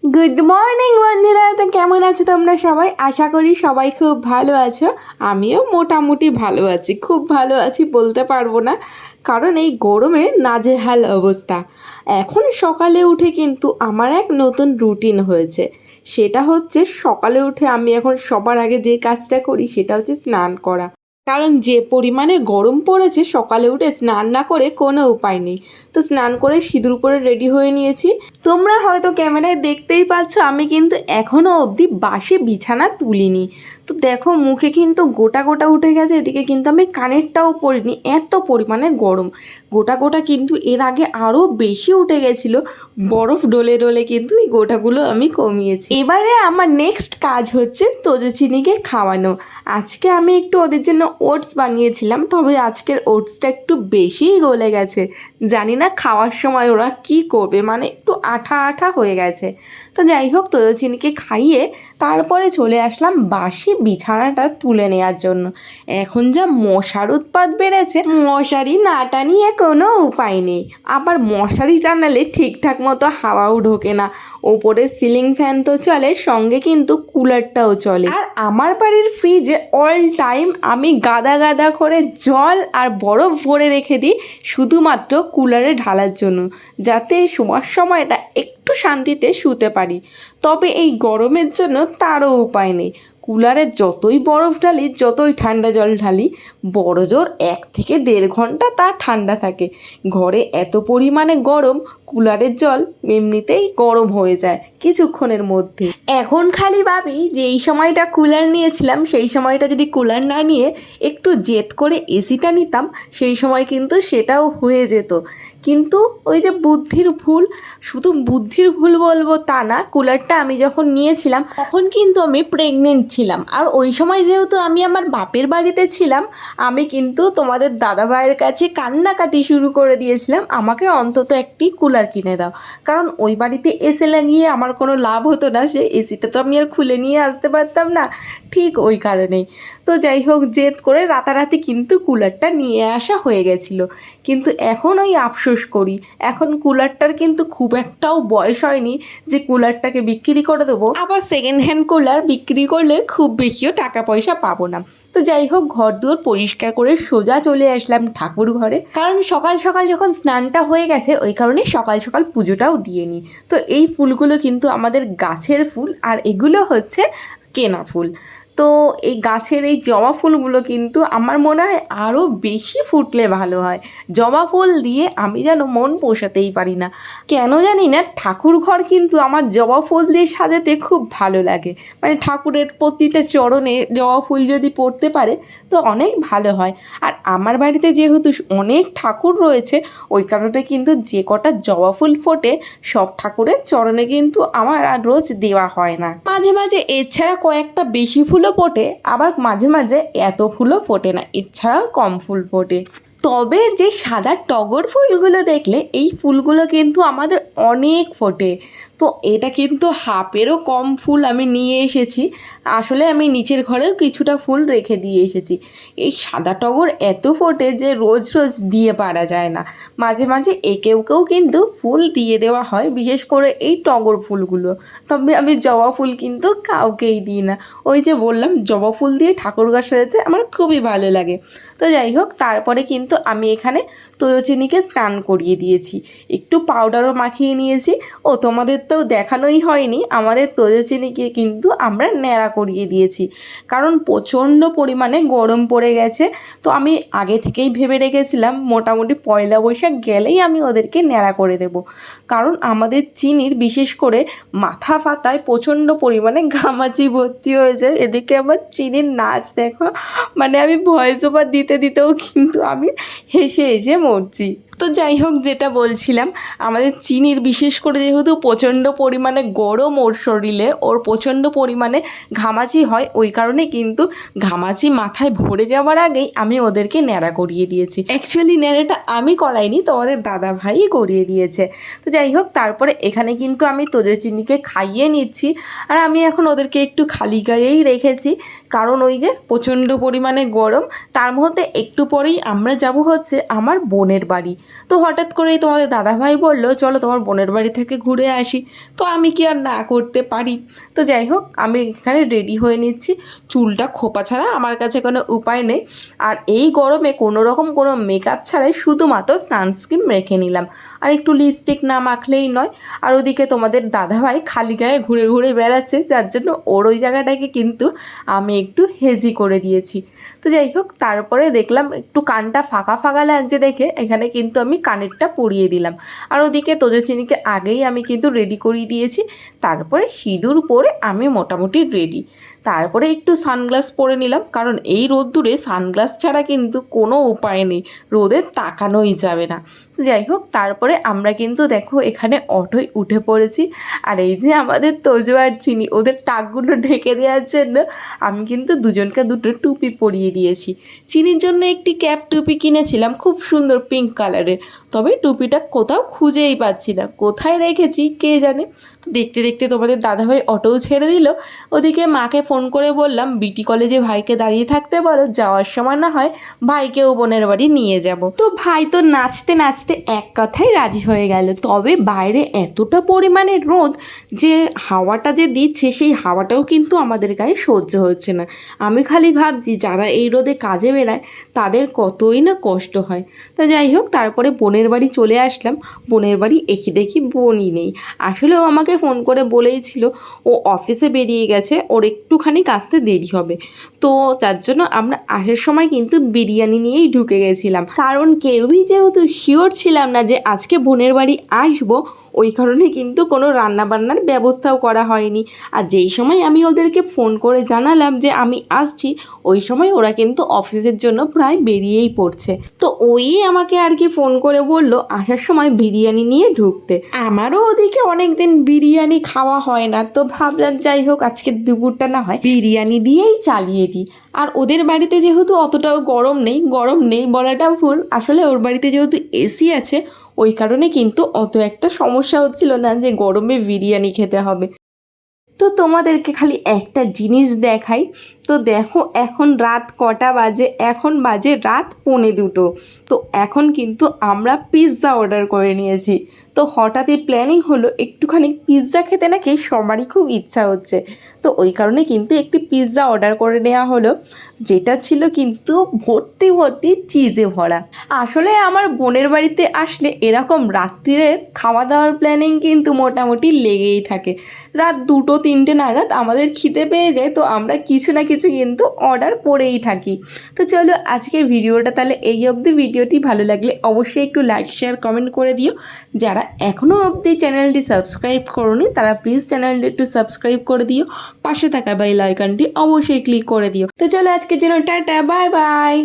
Good morning বন্ধুরা। তো কেমন আছো তোমরা সবাই? আশা করি সবাই খুব ভালো আছো। আমিও মোটামুটি ভালো আছি, খুব ভালো আছি বলতে পারবো না, কারণ এই গরমে নাজেহাল অবস্থা। এখন সকালে উঠে কিন্তু আমার এক নতুন রুটিন হয়েছে। সেটা হচ্ছে সকালে উঠে আমি এখন সবার আগে যে কাজটা করি সেটা হচ্ছে স্নান করা। কারণ যে পরিমাণে গরম পড়েছে, সকালে উঠে স্নান না করে কোনো উপায় নেই। তো স্নান করে সিঁদুর পরে রেডি হয়ে নিয়েছি। তোমরা হয়তো ক্যামেরায় দেখতেই পাচ্ছ আমি কিন্তু এখনও অবধি বাসি বিছানা তুলিনি। তো দেখো মুখে কিন্তু গোটা গোটা উঠে গেছে, এদিকে কিন্তু আমি কানেরটাও পরিনি, এত পরিমাণে গরম। গোটা গোটা কিন্তু এর আগে আরও বেশি উঠে গেছিলো, বরফ ডলে ডলে কিন্তু এই গোটাগুলো আমি কমিয়েছি। এবারে আমার নেক্সট কাজ হচ্ছে তোজচিনিকে খাওয়ানো। আজকে আমি একটু ওদের জন্য ওটস বানিয়েছিলাম, তবে আজকের ওটসটা একটু বেশিই গলে গেছে। জানি না খাওয়ার সময় ওরা কি করবে, মানে একটু আঠা আঠা হয়ে গেছে। তো যাই হোক, তোজচিনিকে খাইয়ে তারপরে চলে আসলাম বাসি বিছানাটা তুলে নেওয়ার জন্য। এখন যা মশার উৎপাত বেড়েছে, মশারি না টানিয়ে কোনো উপায় নেই। আবার মশারি টানালে ঠিকঠাক মতো হাওয়াও ঢোকে না। ওপরে সিলিং ফ্যান তো চলে, সঙ্গে কিন্তু কুলারটাও চলে। আর আমার বাড়ির ফ্রিজে অল টাইম আমি গাদা গাদা করে জল আর বরফ ভরে রেখে দিই, শুধুমাত্র কুলারে ঢালার জন্য, যাতে শোয়ার সময়টা একটু শান্তিতে শুতে পারি। তবে এই গরমের জন্য তারও উপায় নেই। কুলারে যতই বরফ ঢালি, যতই ঠান্ডা জল ঢালি, বড় জোর 1 থেকে 1.5 ঘন্টা তা ঠান্ডা থাকে। ঘরে এত পরিমাণে গরম, কুলারের জল এমনিতেই গরম হয়ে যায় কিছুক্ষণের মধ্যে। এখন খালি ভাবি যে এই সময়টা কুলার নিয়েছিলাম, সেই সময়টা যদি কুলার না নিয়ে একটু জেদ করে এসিটা নিতাম, সেই সময় কিন্তু সেটাও হয়ে যেত। কিন্তু ওই যে বুদ্ধির ভুল, শুধু বুদ্ধির ভুল বলবো তা না, কুলারটা আমি যখন নিয়েছিলাম তখন কিন্তু আমি প্রেগনেন্ট ছিলাম। আর ওই সময় যেহেতু আমি আমার বাপের বাড়িতে ছিলাম, আমি কিন্তু তোমাদের দাদা ভাইয়ের কাছে কান্নাকাটি শুরু করে দিয়েছিলাম, আমাকে অন্তত একটি কুলার কিনে দাও। কারণ ওই বাড়িতে এসে লাগিয়ে আমার কোনো লাভ হতো না, সে এসিটা তো আমি আর খুলে নিয়ে আসতে পারতাম না, ঠিক ওই কারণেই। তো যাই হোক, জেদ করে রাতারাতি কিন্তু কুলারটা নিয়ে আসা হয়ে গেছিলো। কিন্তু এখন ওই আফসোস করি, এখন কুলারটার কিন্তু খুব একটাও বয়স হয়নি যে কুলারটাকে বিক্রি করে দেবো। আবার সেকেন্ড হ্যান্ড কুলার বিক্রি করলে খুব বেশিও টাকা পয়সা পাবো না। তো যাই হোক, ঘর দুয়ার পরিষ্কার করে সোজা চলে আসলাম ঠাকুর ঘরে, কারণ সকাল সকাল যখন স্নানটা হয়ে গেছে ওই কারণে সকাল সকাল পুজোটাও দিয়ে নিই। তো এই ফুলগুলো কিন্তু আমাদের গাছের ফুল, আর এগুলো হচ্ছে কেনা ফুল। তো এই গাছের এই জবা ফুলগুলো কিন্তু আমার মনে হয় আরও বেশি ফুটলে ভালো হয়। জবা ফুল দিয়ে আমি যেন মন পোষাতেই পারি না, কেন জানি না। ঠাকুর ঘর কিন্তু আমার জবা ফুল দিয়ে সাজাতে খুব ভালো লাগে, মানে ঠাকুরের প্রতিটা চরণে জবা ফুল যদি পড়তে পারে তো অনেক ভালো হয়। আর আমার বাড়িতে যেহেতু অনেক ঠাকুর রয়েছে, ওই কারণে কিন্তু যে কটা জবা ফুল ফোটে সব ঠাকুরের চরণে কিন্তু আমার আর রোজ দেওয়া হয় না। মাঝে মাঝে এছাড়া কয়েকটা বেশি ফুলও ফোটে, আবার মাঝে মাঝে এত ফুলও ফোটে না, এছাড়াও কম ফুল ফোটে। তবে যে সাদা টগর ফুলগুলো দেখলে, এই ফুলগুলো কিন্তু আমাদের অনেক ফোটে। তো এটা কিন্তু হাফেরও কম ফুল আমি নিয়ে এসেছি। আসলে আমি নিচের ঘরেও কিছুটা ফুল রেখে দিয়ে এসেছি। এই সাদা টগর এত ফোটে যে রোজ রোজ দিয়ে পারা যায় না। মাঝে মাঝে একেও কিন্তু ফুল দিয়ে দেওয়া হয়, বিশেষ করে এই টগর ফুলগুলো। তবে আমি জবা ফুল কিন্তু কাউকেই দিই না। ওই যে বললাম, জবা ফুল দিয়ে ঠাকুর ঘর সাজাতে আমার খুবই ভালো লাগে। তো যাই হোক, তারপরে কিন্তু আমি এখানে তোজচিনিকে স্নান করিয়ে দিয়েছি, একটু পাউডারও মাখিয়ে নিয়েছি। ও তোমাদের তো দেখানোই হয়নি, আমাদের তোজচিনিকে কিন্তু আমরা ন্যাড়া করিয়ে দিয়েছি, কারণ প্রচণ্ড পরিমাণে গরম পড়ে গেছে। তো আমি আগে থেকেই ভেবে রেখেছিলাম মোটামুটি পয়লা বৈশাখ গেলেই আমি ওদেরকে ন্যাড়া করে দেব। কারণ আমাদের চিনির বিশেষ করে মাথা ফাতায় প্রচণ্ড পরিমাণে ঘামাচি ভর্তি হয়ে যায়। এদিকে আমার চিনির নাচ দেখো, মানে আমি ভয়েস ওভার দিতে দিতেও কিন্তু আমি হেসে হেসে মরছি। তো যাই হোক, যেটা বলছিলাম, আমাদের চিনির বিশেষ করে যেহেতু প্রচণ্ড পরিমাণে গরম ওর শরীরে, ওর প্রচণ্ড পরিমাণে ঘামাচি হয়, ওই কারণে কিন্তু ঘামাচি মাথায় ভরে যাওয়ার আগেই আমি ওদেরকে ন্যাড়া করিয়ে দিয়েছি। অ্যাকচুয়ালি ন্যাড়াটা আমি করাইনি, তোমাদের দাদা ভাইই করিয়ে দিয়েছে। তো যাই হোক, তারপরে এখানে কিন্তু আমি তোজচিনিকে খাইয়ে নিচ্ছি। আর আমি এখন ওদেরকে একটু খালি গায়েই রেখেছি, কারণ ওই যে প্রচণ্ড পরিমাণে গরম। তার মধ্যে একটু পরেই আমরা যাব হচ্ছে আমার বোনের বাড়ি। তো হঠাৎ করেই তোমাদের দাদাভাই বললো চলো তোমার বোনের বাড়ি থেকে ঘুরে আসি। তো আমি কি আর না করতে পারি। তো যাই হোক আমি এখানে রেডি হয়ে নিচ্ছি, চুলটা খোপা ছাড়া আমার কাছে কোনো উপায় নেই। আর এই গরমে কোনো রকম কোনো মেকআপ ছাড়াই শুধুমাত্র সানস্ক্রিন মেখে নিলাম, আর একটু লিপস্টিক না মাখলেই নয়। আর ওদিকে তোমাদের দাদাভাই খালি গায়ে ঘুরে ঘুরে বেড়াচ্ছে, যার জন্য ওর ওই জায়গাটাকে কিন্তু আমি একটু হেজি করে দিয়েছি। তো যাই হোক তারপরে দেখলাম একটু কানটা ফাঁকা ফাঁকা লাগছে দেখে এখানে কিন্তু আমি কানেরটা পরিয়ে দিলাম। আর ওদিকে তেজস্বিনীকে আগেই আমি কিন্তু রেডি করিয়ে দিয়েছি। তারপরে সিঁদুর পরে আমি মোটামুটি রেডি। তারপরে একটু সানগ্লাস পরে নিলাম, কারণ এই রোদ্দুরে সানগ্লাস ছাড়া কিন্তু কোনো উপায় নেই, রোদে তাকানোই যাবে না। তো যাই হোক তারপরে আমরা কিন্তু দেখো এখানে অটোয় উঠে পড়েছি। আর এই যে আমাদের তোজো আর চিনি, ওদের টাকগুলো ঢেকে দেওয়ার জন্য আমি কিন্তু দুজনকে দুটো টুপি পরিয়ে দিয়েছি। চিনির জন্য একটি ক্যাপ টুপি কিনেছিলাম খুব সুন্দর পিঙ্ক কালারের, তবে টুপিটা কোথাও খুঁজেই পাচ্ছি না, কোথায় রেখেছি কে জানে। তো দেখতে দেখতে তোমাদের দাদাভাই অটোও ছেড়ে দিল। ওদিকে মাকে ফোন করে বললাম বিটি কলেজে ভাইকে দাঁড়িয়ে থাকতে বলো, যাওয়ার সময় না হয় ভাইকেও বোনের বাড়ি নিয়ে যাব। তো ভাই তো নাচতে নাচতে এক কথায় রাজি হয়ে গেল। তবে বাইরে এতটা পরিমাণে রোদ যে হাওয়াটা যে দিচ্ছে সেই হাওয়াটাও কিন্তু আমাদের গায়ে সহ্য হচ্ছে না। আমি খালি ভাবছি যারা এই রোদে কাজে বেরায় তাদের কতই না কষ্ট হয়। তা যাই হোক তারপরে বোনের বাড়ি চলে আসলাম। বোনের বাড়ি এসে দেখি বোনই নেই। আসলে ও আমাকে ফোন করে বলেইছিল ও অফিসে বেরিয়ে গেছে, ওর একটুখানি আসতে দেরি হবে। তো তার জন্য আমরা আসার সময় কিন্তু বিরিয়ানি নিয়েই ঢুকে গেছিলাম, কারণ কেউই যেহেতু শিওর ছিলাম না যে আজকে বোনের বাড়ি আসবো, ওই কারণে কিন্তু কোনো রান্নাবান্নার ব্যবস্থাও করা হয়নি। আর যেই সময় আমি ওদেরকে ফোন করে জানালাম যে আমি আসছি, ওই সময় ওরা কিন্তু অফিসের জন্য প্রায় বেরিয়েই পড়ছে। তো ওই আমাকে আর কি ফোন করে বলল আসার সময় বিরিয়ানি নিয়ে ঢুকতে। আমারও ওদিকে অনেক দিন বিরিয়ানি খাওয়া হয় না, তো ভাবলাম যাই হোক আজকে দুপুরটা না হয় বিরিয়ানি দিয়েই চালিয়ে দিই। আর ওদের বাড়িতে যেহেতু অতটাও গরম নেই বলাটাও ভুল, আসলে ওর বাড়িতে যেহেতু এসি আছে ওই কারণে কিন্তু অত একটা সমস্যা হচ্ছিল না যে গরমে বিরিয়ানি খেতে হবে। তো তোমাদেরকে খালি একটা জিনিস দেখাই। তো দেখো এখন রাত কটা বাজে, এখন বাজে রাত 1:45। তো এখন কিন্তু আমরা পিৎজা অর্ডার করে নিয়েছি। তো হঠাৎই প্ল্যানিং হলো একটুখানি পিৎজা খেতে নাকি সবারই খুব ইচ্ছা হচ্ছে। তো ওই কারণে কিন্তু একটি পিৎজা অর্ডার করে নেওয়া হলো, যেটা ছিল কিন্তু ভর্তি ভর্তি চিজে ভরা। আসলে আমার বোনের বাড়িতে আসলে এরকম রাত্রিরের খাওয়া দাওয়ার প্ল্যানিং কিন্তু মোটামুটি লেগেই থাকে। রাত 2-3টে নাগাদ আমাদের খিদে পেয়ে যায়, তো আমরা কিছু না কিছু কিন্তু অর্ডার করেই থাকি। তো চলো আজকের ভিডিওটা তাহলে এই অবধি। ভিডিওটি ভালো লাগলে অবশ্যই একটু লাইক শেয়ার কমেন্ট করে দিও। যারা এখনও অবধি চ্যানেলটি সাবস্ক্রাইব করোনি তারা প্লিজ চ্যানেলটি একটু সাবস্ক্রাইব করে দিও, পাশে থাকা বেল আইকনটি অবশ্যই ক্লিক করে দিও। তো চলো আজকের জন্য টাটা, বাই বাই।